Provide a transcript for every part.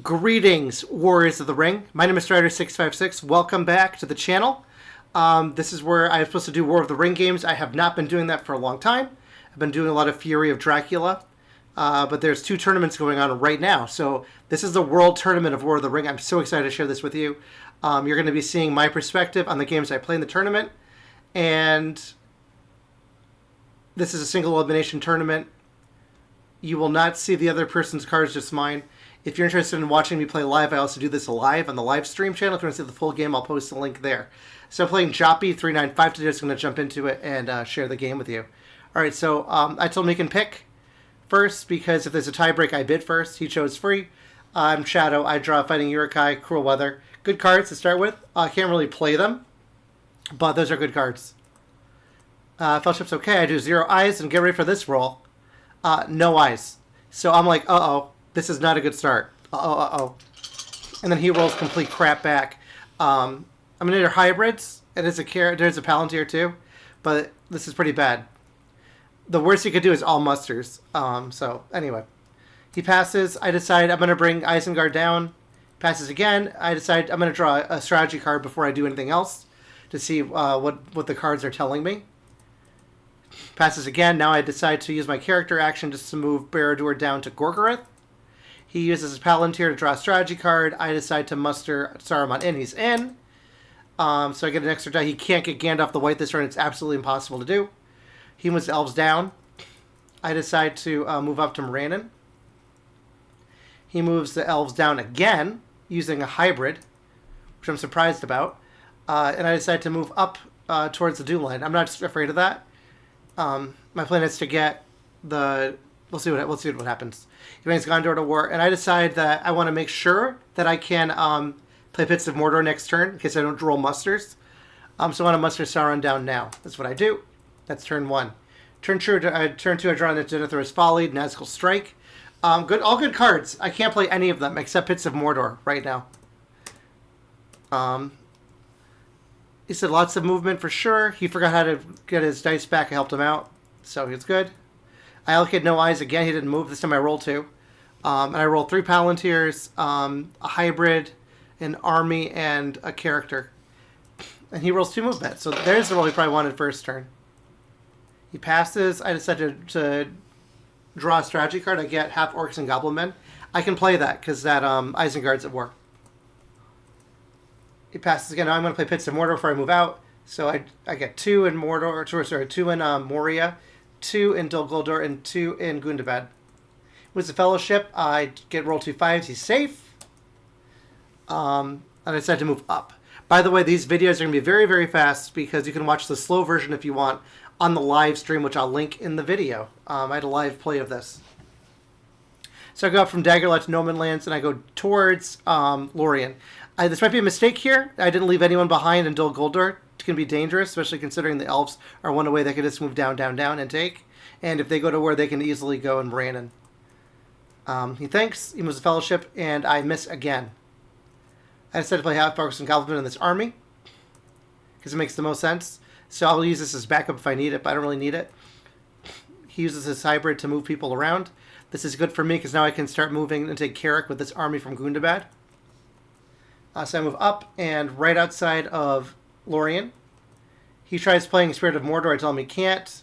Greetings, Warriors of the Ring. My name is Strider656. Welcome back to the channel. This is where I'm supposed to do War of the Ring games. I have not been doing that for a long time. I've been doing a lot of Fury of Dracula, but there's two tournaments going on right now. So this is the World Tournament of War of the Ring. I'm so excited to share this with you. You're going to be seeing my perspective on the games I play in the tournament, and this is a single elimination tournament. You will not see the other person's cards, just mine. If you're interested in watching me play live, I also do this live on the live stream channel. If you want to see the full game, I'll post a link there. So I'm playing Joppe395 today. Just going to jump into it and share the game with you. All right, so I told him he can pick first because if there's a tiebreak, I bid first. He chose free. I'm Shadow. I draw Fighting Urukai, Cruel Weather. Good cards to start with. I can't really play them, but those are good cards. Fellowship's okay. I do 0 eyes and get ready for this roll. No eyes. So I'm like, uh-oh. This is not a good start. Uh-oh. And then he rolls complete crap back. I'm going to do hybrids. There's a Palantir too. But this is pretty bad. The worst he could do is all musters. So, anyway. He passes. I decide I'm going to bring Isengard down. Passes again. I decide I'm going to draw a strategy card before I do anything else to see what the cards are telling me. Passes again. Now I decide to use my character action just to move Barad-dûr down to Gorgoroth. He uses his Palantir to draw a strategy card. I decide to muster Saruman in. He's in. So I get an extra die. He can't get Gandalf the White this turn. It's absolutely impossible to do. He moves the elves down. I decide to move up to Morannon. He moves the elves down again using a hybrid, which I'm surprised about. And I decide to move up towards the Doom line. I'm not afraid of that. My plan is to get the... We'll see what happens. He brings Gondor to war, and I decide that I want to make sure that I can play Pits of Mordor next turn in case I don't roll musters. So I want to muster Sauron down now. That's what I do. That's turn 1. Turn 2, I draw Denethor's Folly, Nazgul Strike. All good cards. I can't play any of them except Pits of Mordor right now. He said lots of movement for sure. He forgot how to get his dice back. I helped him out, so he's good. I allocate no eyes again. He didn't move. This time I roll 2. And I roll 3 Palantirs, a hybrid, an army, and a character. And he rolls 2 movement. So there's the roll he probably wanted first turn. He passes. I decided to draw a strategy card. I get half orcs and goblin men. I can play that because that Isengard's at war. He passes again. Now I'm going to play Pits of Mordor before I move out. So I get 2 in Mordor, sorry, 2 in Moria, 2 in Dol Guldur, and 2 in Gundabad. With the Fellowship, I get roll 2 5s. He's safe. And I decided to move up. By the way, these videos are going to be very, very fast because you can watch the slow version if you want on the live stream, which I'll link in the video. I had a live play of this. So I go up from Daggerlight to No Man's Lands, and I go towards Lorien. This might be a mistake here. I didn't leave anyone behind in Dol Guldur. It can be dangerous, especially considering the elves are one way they can just move down, down, down and take. And if they go to where they can easily go in Morannon. He thanks, he moves the Fellowship, and I miss again. I decided to play half orcs and goblin in this army because it makes the most sense. So I'll use this as backup if I need it, but I don't really need it. He uses his hybrid to move people around. This is good for me because now I can start moving and take Carrick with this army from Gundabad. So I move up, and right outside of Lorien, he tries playing Spirit of Mordor. I tell him he can't.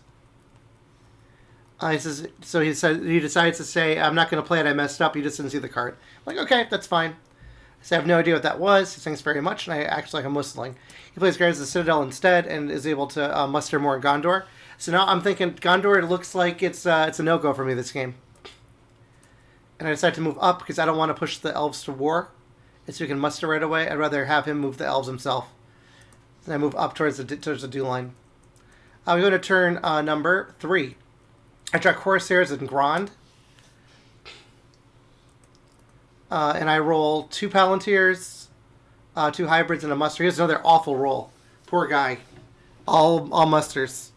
He decides to say, I'm not going to play it, I messed up, he just didn't see the card. I'm like, okay, that's fine. So I have no idea what that was. He thanks very much, and I act like I'm whistling. He plays Guardians of the Citadel instead, and is able to muster more in Gondor. So now I'm thinking, Gondor, it looks like it's a no-go for me this game. And I decide to move up, because I don't want to push the elves to war. So we can muster right away. I'd rather have him move the elves himself. And I move up towards the dew line. We go to turn number 3. I draw Corsairs and Grand. And I roll 2 Palantirs, 2 hybrids, and a muster. Here's another awful roll. Poor guy. All musters.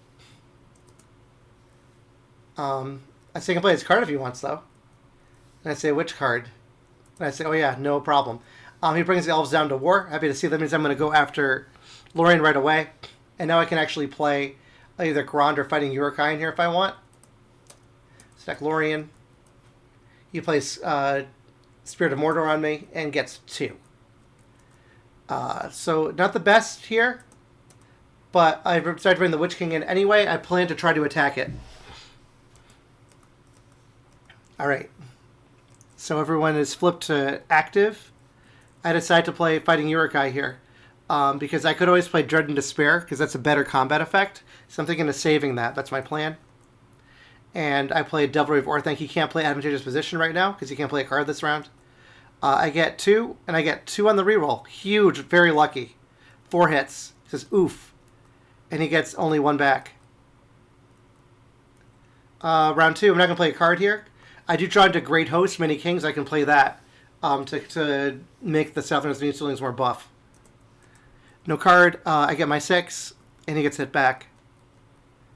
I say he can play his card if he wants, though. And I say, which card? And I say, oh yeah, no problem. He brings the elves down to war. Happy to see them. Means I'm going to go after Lorien right away. And now I can actually play either Grand or Fighting Urukai in here if I want. Stack Lorien. He plays Spirit of Mordor on me and gets 2. So not the best here, but I decided to bring the Witch King in anyway. I plan to try to attack it. Alright. So everyone is flipped to active. I decided to play Fighting Uruk-hai here. Because I could always play Dread and Despair, because that's a better combat effect. So I'm thinking of saving that. That's my plan. And I played Devilry of Orthanc. He can't play Advantageous Position right now, because he can't play a card this round. I get 2, and I get 2 on the reroll. Huge, very lucky. 4 hits. He says, oof. And he gets only 1 back. Round 2, I'm not going to play a card here. I do draw into Great Host, Many Kings. I can play that to make the Southerners and Easterlings more buff. No card. I get my 6, and he gets hit back.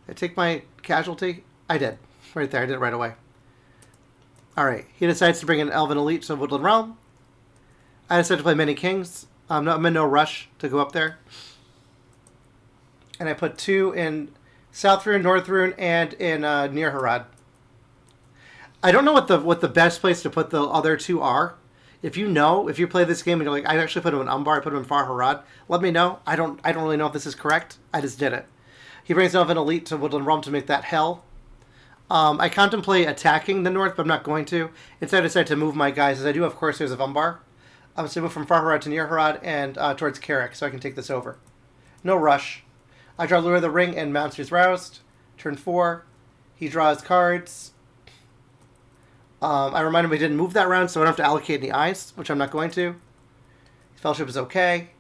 I take my casualty. I did. Right there. I did it right away. Alright. He decides to bring an Elven Elite to Woodland Realm. I decided to play Many Kings. I'm in no rush to go up there. And I put 2 in South Rune, North Rune, and in Near Harad. I don't know what the best place to put the other 2 are. If you play this game and you're like, I actually put him in Umbar, I put him in Far Harad, let me know. I don't really know if this is correct. I just did it. He brings Elven Elite to Woodland Realm to make that hell. I contemplate attacking the north, but I'm not going to. Instead, I decided to move my guys, as I do have Corsairs of Umbar. I'm going to move from Far Harad to Near Harad and towards Carrick, so I can take this over. No rush. I draw Lure of the Ring and Monsters Roused. Turn 4. He draws cards. I remind him we didn't move that round, so I don't have to allocate any eyes, which I'm not going to. Fellowship is okay.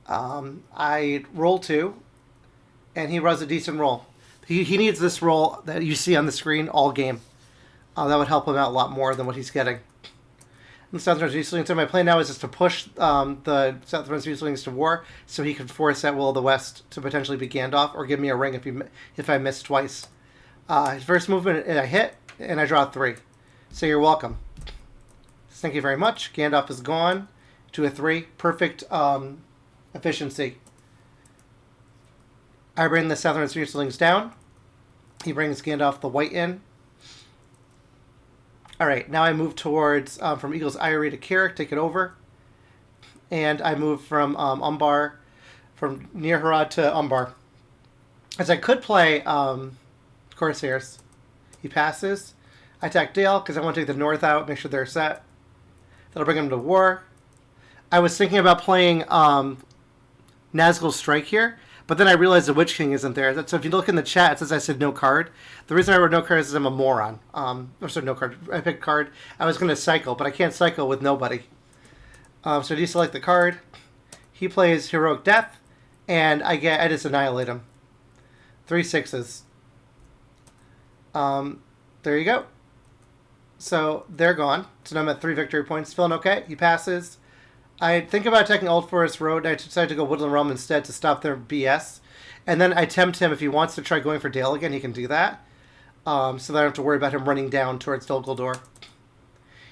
I roll 2, and he runs a decent roll. He needs this roll that you see on the screen all game. That would help him out a lot more than what he's getting. And Southern Easterlings, so my plan now is just to push the Southern Easterlings to war, so he can force that Will of the West to potentially be Gandalf, or give me a ring if I miss twice. His first movement, I hit, and I draw 3. So you're welcome. Thank you very much. Gandalf is gone to a 3. Perfect efficiency. I bring the Southern Easterlings down. He brings Gandalf the White in. Alright, now I move towards, from Eagle's Eyrie to Carrick, take it over. And I move from Umbar, from Near Harad to Umbar. As I could play Corsairs. He passes. I attack Dale, because I want to take the north out, make sure they're set. That'll bring him to war. I was thinking about playing Nazgul's Strike here, but then I realized the Witch King isn't there. So if you look in the chat, it says I said no card. The reason I wrote no card is I'm a moron. No card. I picked card. I was going to cycle, but I can't cycle with nobody. So I deselect the card. He plays Heroic Death, and I just annihilate him. 3 6s. There you go. So they're gone. So now I'm at 3 victory points. Feeling okay. He passes. I think about attacking Old Forest Road, and I decided to go Woodland Realm instead to stop their BS. And then I tempt him, if he wants to try going for Dale again, he can do that. So that I don't have to worry about him running down towards Dol Guldur.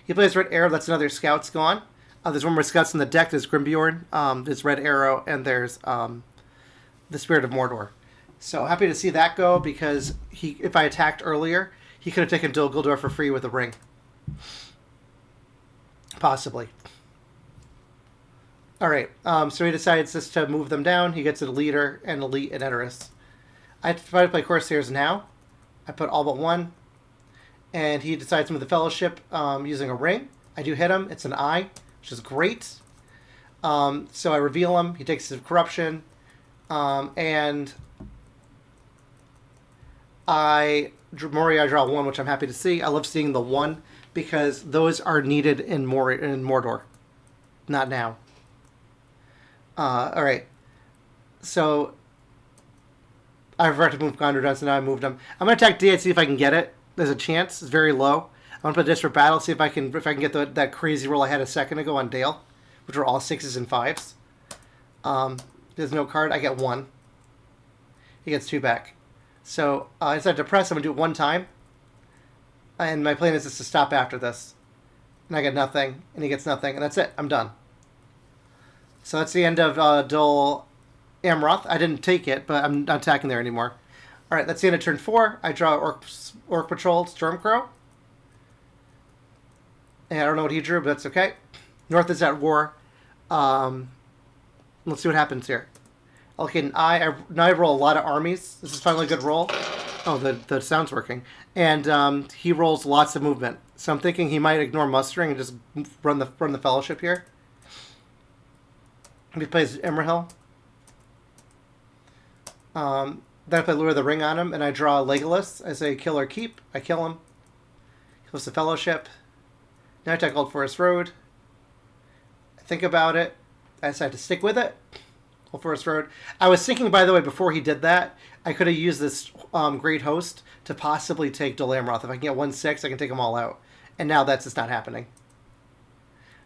He plays Red Arrow. That's another Scout's gone. There's one more Scouts in the deck. There's Grimbjorn, there's Red Arrow, and there's the Spirit of Mordor. So happy to see that go, because if I attacked earlier, he could have taken Dol Guldur for free with a ring. Possibly. Alright, so he decides just to move them down. He gets a leader and elite and Edoras. I try to play Corsairs now. I put all but 1. And he decides to move the Fellowship using a ring. I do hit him. It's an eye, which is great. So I reveal him. He takes his corruption. And I draw 1, which I'm happy to see. I love seeing the 1 because those are needed in Mordor. Not now. Alright. So I forgot to move Gondor down, so now I moved him. I'm going to attack D8, see if I can get it. There's a chance. It's very low. I'm going to put this for battle, see if I can get that crazy roll I had a second ago on Dale, which were all 6s and 5s. There's no card. I get 1. He gets 2 back. So I decided to press. I'm going to do it 1 time. And my plan is just to stop after this. And I get nothing, and he gets nothing, and that's it. I'm done. So that's the end of Dol Amroth. I didn't take it, but I'm not attacking there anymore. Alright, that's the end of turn 4. I draw Orc Patrol Stormcrow. And I don't know what he drew, but that's okay. North is at war. Let's see what happens here. Okay, now I roll a lot of armies. This is finally a good roll. Oh, the sound's working. And he rolls lots of movement. So I'm thinking he might ignore mustering and just run the fellowship here. He plays Imrahil. Then I play Lure of the Ring on him, and I draw Legolas. I say kill or keep. I kill him. He goes to fellowship. Now I attack Old Forest Road. I think about it. I decide to stick with it. Old Forest Road. I was thinking, by the way, before he did that, I could have used this Great Host to possibly take Dol Amroth. If I can get 1/6, I can take them all out. And now that's just not happening.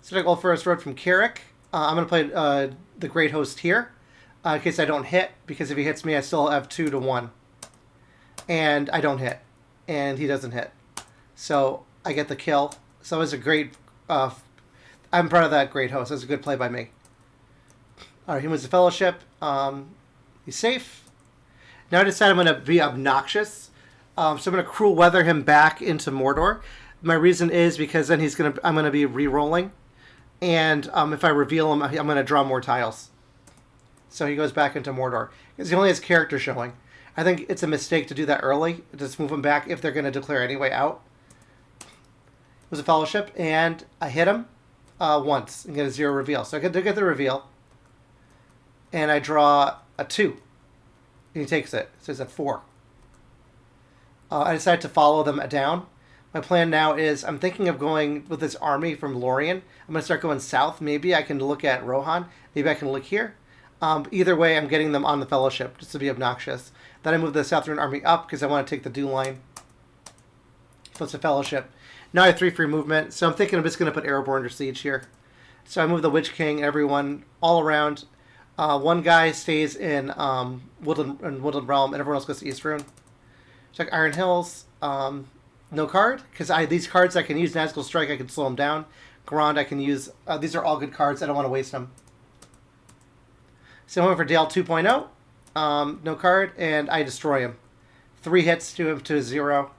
So I take Old Forest Road from Carrick. I'm going to play the Great Host here. In case I don't hit, because if he hits me, I still have 2-1. And I don't hit. And he doesn't hit. So I get the kill. So it was a great... I'm proud of that Great Host. It was a good play by me. All right, he wins the fellowship. He's safe. Now I decide I'm going to be obnoxious. So I'm going to cruel weather him back into Mordor. My reason is because then I'm going to be re-rolling. And if I reveal him, I'm going to draw more tiles. So he goes back into Mordor. Because he only has character showing. I think it's a mistake to do that early. Just move him back if they're going to declare anyway out. It was a fellowship, and I hit him once and get a 0 reveal. So I get the reveal. And I draw a 2. And he takes it. So he's at 4. I decided to follow them down. My plan now is I'm thinking of going with this army from Lorien. I'm going to start going south. Maybe I can look at Rohan. Maybe I can look here. Either way, I'm getting them on the fellowship just to be obnoxious. Then I move the Southern army up because I want to take the dew line. So it's a fellowship. Now I have 3 free movement. So I'm thinking I'm just going to put Erebor under siege here. So I move the Witch King, everyone, all around. One guy stays in Woodland Realm, and everyone else goes to Eastrune. Check Iron Hills. No card, because these cards I can use. Nazgul Strike, I can slow them down. Grand, I can use. These are all good cards. I don't want to waste them. So I went for Dale 2.0. No card, and I destroy him. 3 hits to him to 0.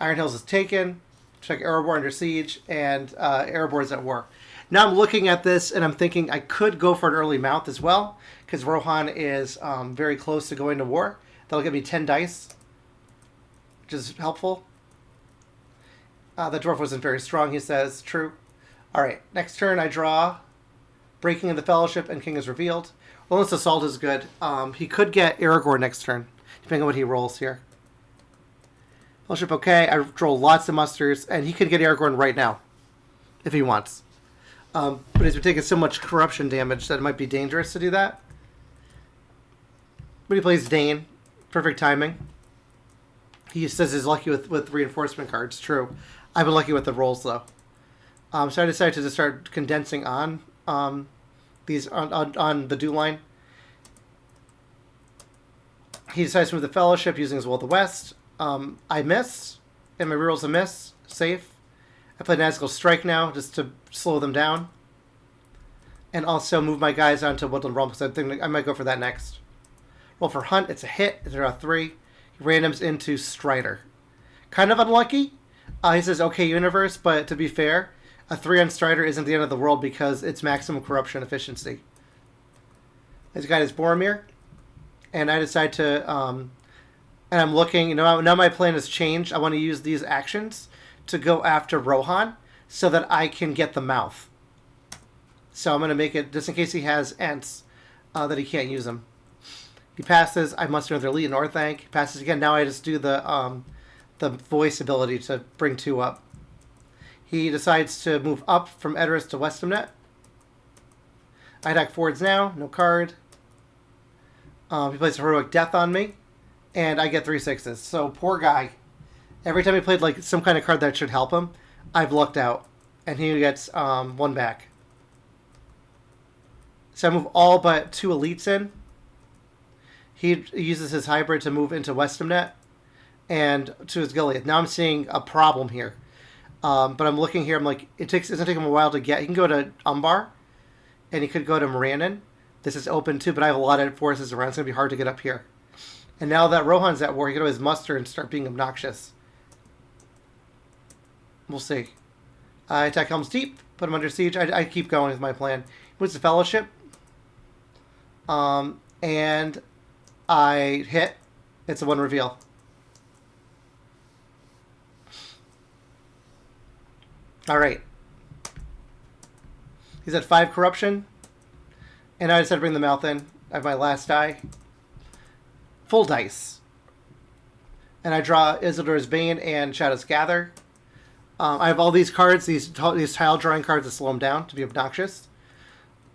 Iron Hills is taken. Check Erebor under siege, and Erebor is at war. Now I'm looking at this, and I'm thinking I could go for an early mount as well, because Rohan is very close to going to war. That'll give me 10 dice, which is helpful. The dwarf wasn't very strong, he says. True. All right, next turn I draw Breaking of the Fellowship, and King is revealed. Relentless Assault is good. He could get Aragorn next turn, depending on what he rolls here. Fellowship, okay. I draw lots of musters, and he could get Aragorn right now, if he wants. But he's been taking so much corruption damage that it might be dangerous to do that. But he plays Dane. Perfect timing. He says he's lucky with reinforcement cards. True. I've been lucky with the rolls, though. So I decided to just start condensing on these on the dew line. He decides to move the Fellowship using his Will of the West. I miss, and my reroll's a miss. Safe. I play Nazgul Strike now just to slow them down. And also move my guys onto Woodland Realm because I think I might go for that next. Roll for Hunt. It's a hit. It's around 3. He randoms into Strider. Kind of unlucky. He says, okay, Universe, but to be fair, a 3 on Strider isn't the end of the world because it's maximum corruption efficiency. This guy is Boromir. And I decide to... and I'm looking... now my plan has changed. I want to use these actions to go after Rohan so that I can get the mouth. So I'm going to make it, just in case he has Ents, that he can't use them. He passes. I muster another elite in Orthanc. He passes again. Now I just do the voice ability to bring 2 up. He decides to move up from Edoras to Westamnet. I attack forwards now. No card. He plays Heroic Death on me. And I get 3 6s. So poor guy. Every time he played like some kind of card that should help him, I've lucked out. And he gets 1 back. So I move all but 2 elites in. He uses his hybrid to move into Westamnet and to his Gilead. Now I'm seeing a problem here. But I'm looking here. I'm like, it's going to take him a while to get. He can go to Umbar, and he could go to Morannon. This is open too, but I have a lot of forces around. It's going to be hard to get up here. And now that Rohan's at war, he can always muster and start being obnoxious. We'll see. I attack Helm's Deep, put him under siege. I keep going with my plan. Moves the Fellowship. And I hit. It's a 1 reveal. Alright. He's at 5 corruption. And I decided to bring the mouth in. I have my last die. Full dice. And I draw Isildur's Bane and Shadow's Gather. I have all these cards, these tile drawing cards that slow him down to be obnoxious.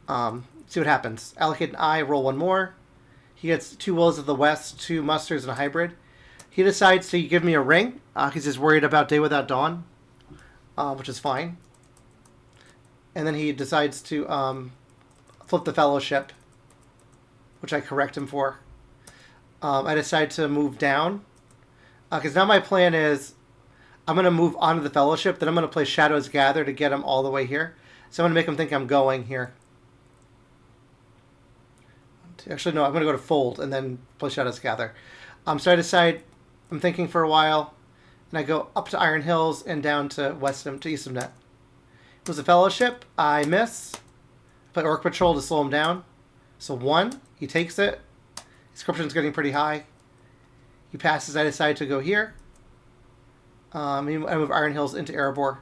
See what happens. Allocate an eye, roll 1 more. He gets 2 Wills of the West, 2 Musters, and a Hybrid. He decides to give me a ring. He's just worried about Day Without Dawn, which is fine. And then he decides to flip the Fellowship, which I correct him for. I decide to move down. Because now my plan is I'm going to move onto the Fellowship, then I'm going to play Shadow's Gather to get him all the way here. So I'm going to make him think I'm going here. Actually, no, I'm going to go to Fold and then play Shadow's Gather. So I decide, I'm thinking for a while, and I go up to Iron Hills and down to East of Net. It was a Fellowship. I miss. Play Orc Patrol to slow him down. So 1, he takes it. His corruption's getting pretty high. He passes. I decide to go here. I move Iron Hills into Erebor,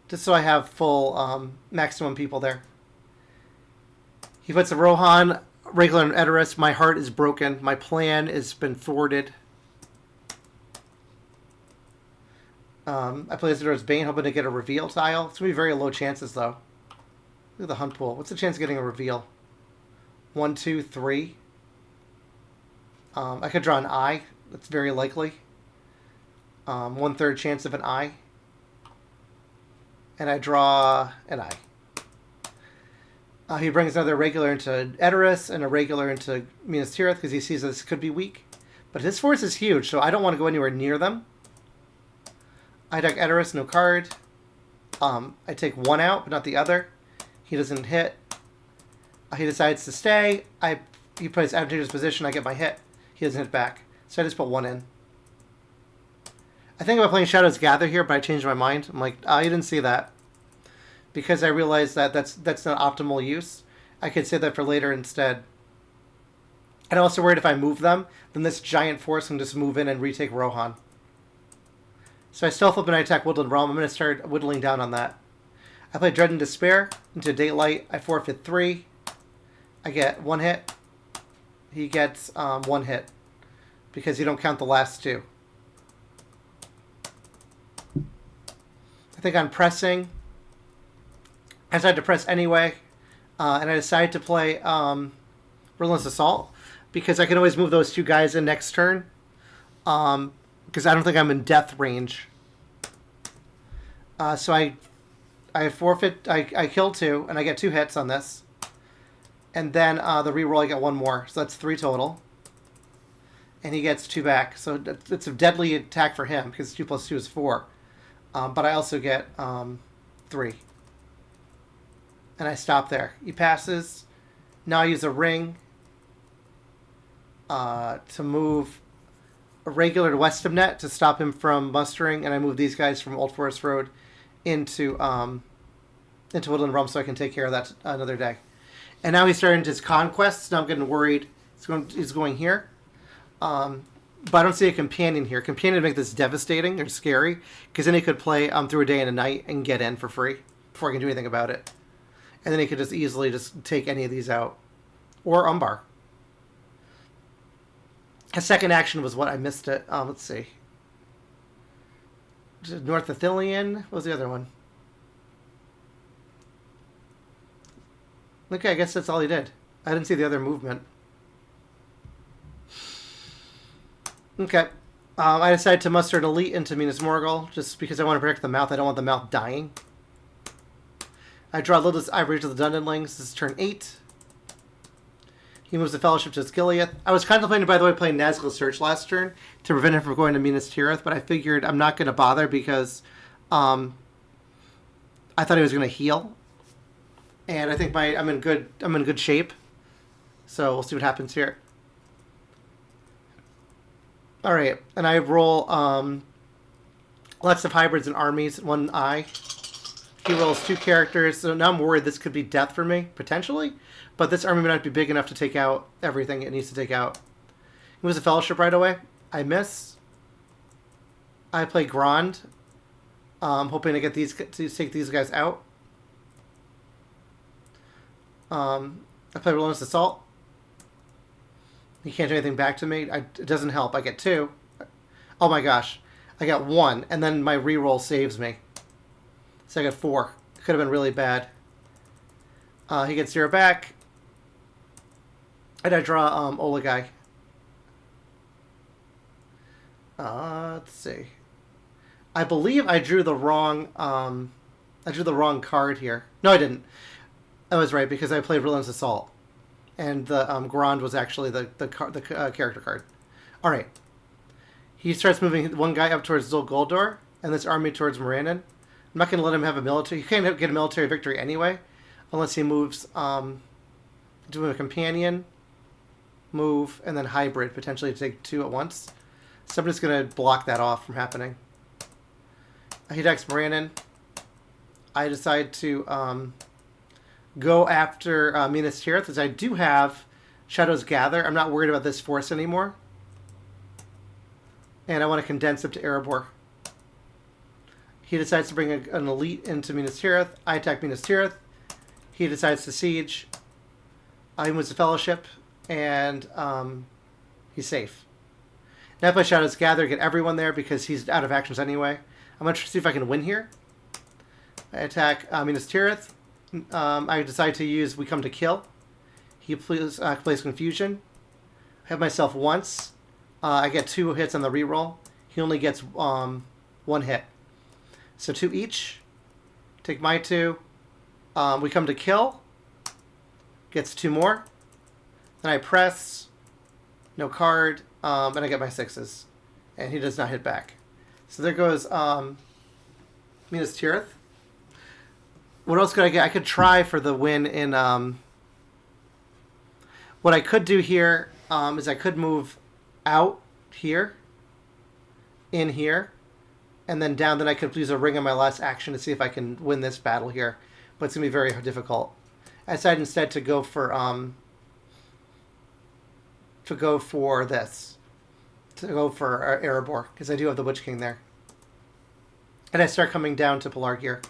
just so I have full maximum people there. He puts a Rohan, regular, and Edoras. My heart is broken. My plan has been thwarted. I play Isildur's Bane, hoping to get a reveal tile. It's going to be very low chances, though. Look at the hunt pool. What's the chance of getting a reveal? 1, 2, 3. I could draw an eye. That's very likely. 1/3 chance of an eye. And I draw an eye. He brings another regular into Edoras and a regular into Minas Tirith because he sees this could be weak. But his force is huge, so I don't want to go anywhere near them. I deck Edoras, no card. I take 1 out, but not the other. He doesn't hit. He decides to stay. He plays advantageous position. I get my hit. He doesn't hit back. So I just put 1 in. I think about playing Shadow's Gather here, but I changed my mind. I'm like, I didn't see that. Because I realized that that's not optimal use. I could save that for later instead. And I'm also worried if I move them, then this giant force can just move in and retake Rohan. So I stealth up and I attack Woodland Realm. I'm going to start whittling down on that. I play Dread and Despair into Daylight. I forfeit 3. I get 1 hit. He gets 1 hit. Because you don't count the last 2. I think I'm pressing. I decided to press anyway. And I decided to play Relentless Assault. Because I can always move those 2 guys in next turn. Because I don't think I'm in death range. So I forfeit. I kill 2, and I get 2 hits on this. And then the reroll, I get 1 more. So that's 3 total. And he gets 2 back. So it's a deadly attack for him, because 2 plus 2 is 4. But I also get 3. And I stop there. He passes. Now I use a ring to move a regular to West of Net to stop him from mustering, and I move these guys from Old Forest Road into Woodland Realm so I can take care of that another day. And now he's starting his conquests. Now I'm getting worried. He's going here. But I don't see a companion here. Companion would make this devastating or scary, because then he could play through a day and a night and get in for free before I can do anything about it. And then he could just easily just take any of these out. Or Umbar. His second action was what? I missed it. Let's see. North Athelian? What was the other one? Okay, I guess that's all he did. I didn't see the other movement. Okay. I decided to muster an elite into Minas Morgul, just because I want to protect the mouth. I don't want the mouth dying. I draw Lilith's Ivory to the Dundenlings. This is turn 8. He moves the Fellowship to Skiliath. I was contemplating, by the way, playing Nazgul Search last turn to prevent him from going to Minas Tirith, but I figured I'm not going to bother because I thought he was going to heal, and I think I'm in good shape. So we'll see what happens here. All right, and I roll lots of hybrids and armies, 1 eye. He rolls 2 characters, so now I'm worried this could be death for me, potentially. But this army may not be big enough to take out everything it needs to take out. He moves a fellowship right away. I miss. I play Grand. Hoping to get these to take these guys out. I play Relentless Assault. He can't do anything back to me. It doesn't help. I get 2. Oh my gosh. I got 1, and then my reroll saves me. So I got 4. It could have been really bad. He gets 0 back. And I draw Olagai. Let's see. I believe I drew the wrong card here. No, I didn't. I was right because I played Relentless Assault, and the Grand was actually the character card. All right. He starts moving one guy up towards Gondor and this army towards Morannon. I'm not going to let him have a military. He can't get a military victory anyway, unless he moves doing a companion move and then hybrid potentially to take 2 at once. So I'm just going to block that off from happening. He attacks Morannon. I decide to go after Minas Tirith, because I do have Shadows Gather. I'm not worried about this force anymore. And I want to condense it to Erebor. He decides to bring an elite into Minas Tirith. I attack Minas Tirith. He decides to siege. He moves the Fellowship, and he's safe. Now I play Shadows Gather, get everyone there because he's out of actions anyway. I'm going to see if I can win here. I attack Minas Tirith. I decide to use We Come to Kill. He plays Confusion. I have myself once. I get 2 hits on the reroll. He only gets 1 hit. So 2 each. Take my 2. We Come to Kill. Gets 2 more. Then I press. No card. And I get my 6s. And he does not hit back. So there goes Minas Tirith. What else could I get? I could try for the win in... what I could do here is I could move out here, in here, and then down. Then I could use a ring on my last action to see if I can win this battle here. But it's going to be very difficult. I decided instead to go for this. To go for Erebor, because I do have the Witch King there. And I start coming down to Pelargir.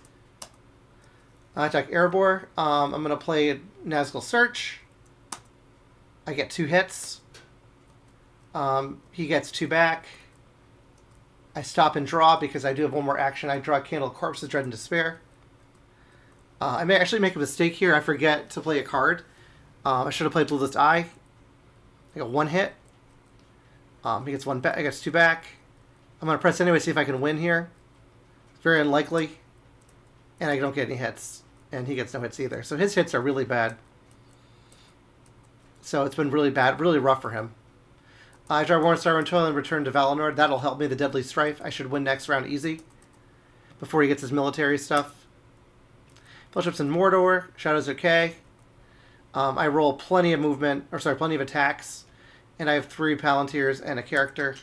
I attack Erebor. I'm going to play Nazgul Search. I get 2 hits. He gets 2 back. I stop and draw because I do have 1 more action. I draw Candle Corpses, Dread and Despair. I may actually make a mistake here. I forget to play a card. I should have played Bluelist Eye. I got 1 hit. He gets 1 back. I gets 2 back. I'm going to press anyway, see if I can win here. It's very unlikely. And I don't get any hits. And he gets no hits either. So his hits are really bad. So it's been really bad, really rough for him. I draw Warren Star Toil and return to Valinor. That'll help me, the Deadly Strife. I should win next round easy. Before he gets his military stuff. Fellowship's in Mordor. Shadows okay. I roll plenty of plenty of attacks. And I have 3 Palantirs and a character.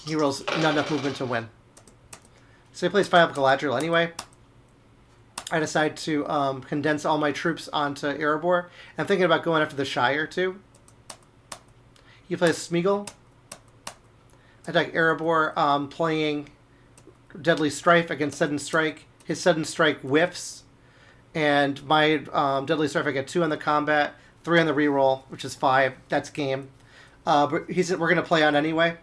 He rolls not enough movement to win. So he plays 5 Galadriel anyway. I decide to condense all my troops onto Erebor. I'm thinking about going after the Shire too. He plays Smeagol. I attack Erebor, playing Deadly Strife against Sudden Strike. His Sudden Strike whiffs. And my Deadly Strife, I get 2 on the combat, 3 on the reroll, which is 5. That's game. But we're going to play on anyway.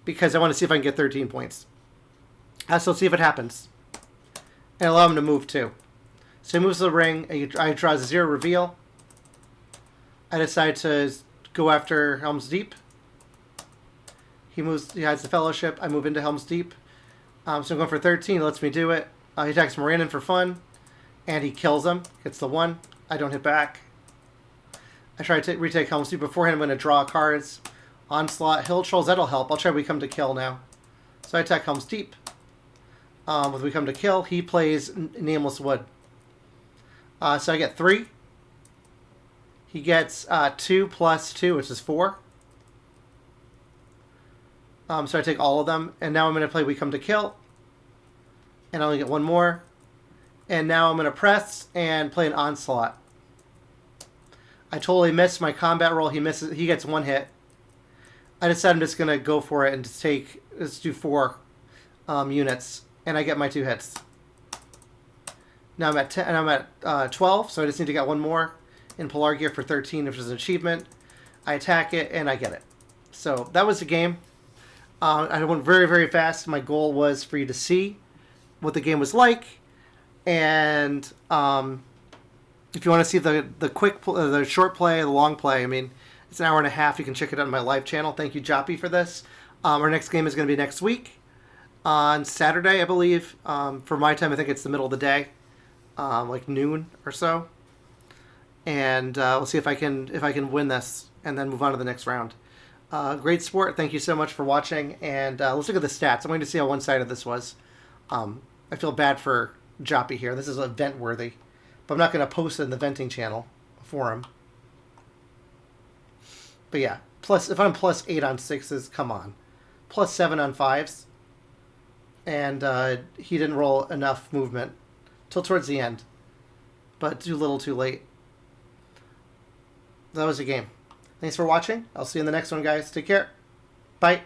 Because I want to see if I can get 13 points. So let's see if it happens. And allow him to move too. So he moves the ring. I draw a 0 reveal. I decide to go after Helm's Deep. He hides the Fellowship. I move into Helm's Deep. So I'm going for 13. He lets me do it. He attacks Morannon for fun. And he kills him. Gets the 1. I don't hit back. I try to retake Helm's Deep. Beforehand, I'm going to draw cards. Onslaught, Hill Trolls, that'll help. I'll try We Come to Kill now. So I attack Helm's Deep. With We Come to Kill, he plays Nameless Wood. So I get 3. He gets 2 plus 2, which is 4. So I take all of them. And now I'm going to play We Come to Kill. And I only get 1 more. And now I'm going to press and play an onslaught. I totally missed my combat roll. He misses. He gets 1 hit. I decided I'm just going to go for it and let's do 4 units. And I get my 2 hits. Now I'm at 10, and I'm at 12, so I just need to get 1 more in Polar Gear for 13, which is an achievement. I attack it, and I get it. So that was the game. I went very, very fast. My goal was for you to see what the game was like. And if you want to see the the short play, the long play, I mean, it's an hour and a half. You can check it out on my live channel. Thank you, Joppe, for this. Our next game is going to be next week on Saturday, I believe. For my time, I think it's the middle of the day, like noon or so. And we'll see if I can win this and then move on to the next round. Great sport. Thank you so much for watching. And let's look at the stats. I'm going to see how one-sided this was. I feel bad for Joppe here. This is event worthy, but I'm not going to post it in the venting channel for him. But yeah, if I'm +8 on 6s, come on. +7 on 5s. And he didn't roll enough movement till towards the end, but too little too late. That was the game. Thanks for watching. I'll see you in the next one, guys. Take care. Bye.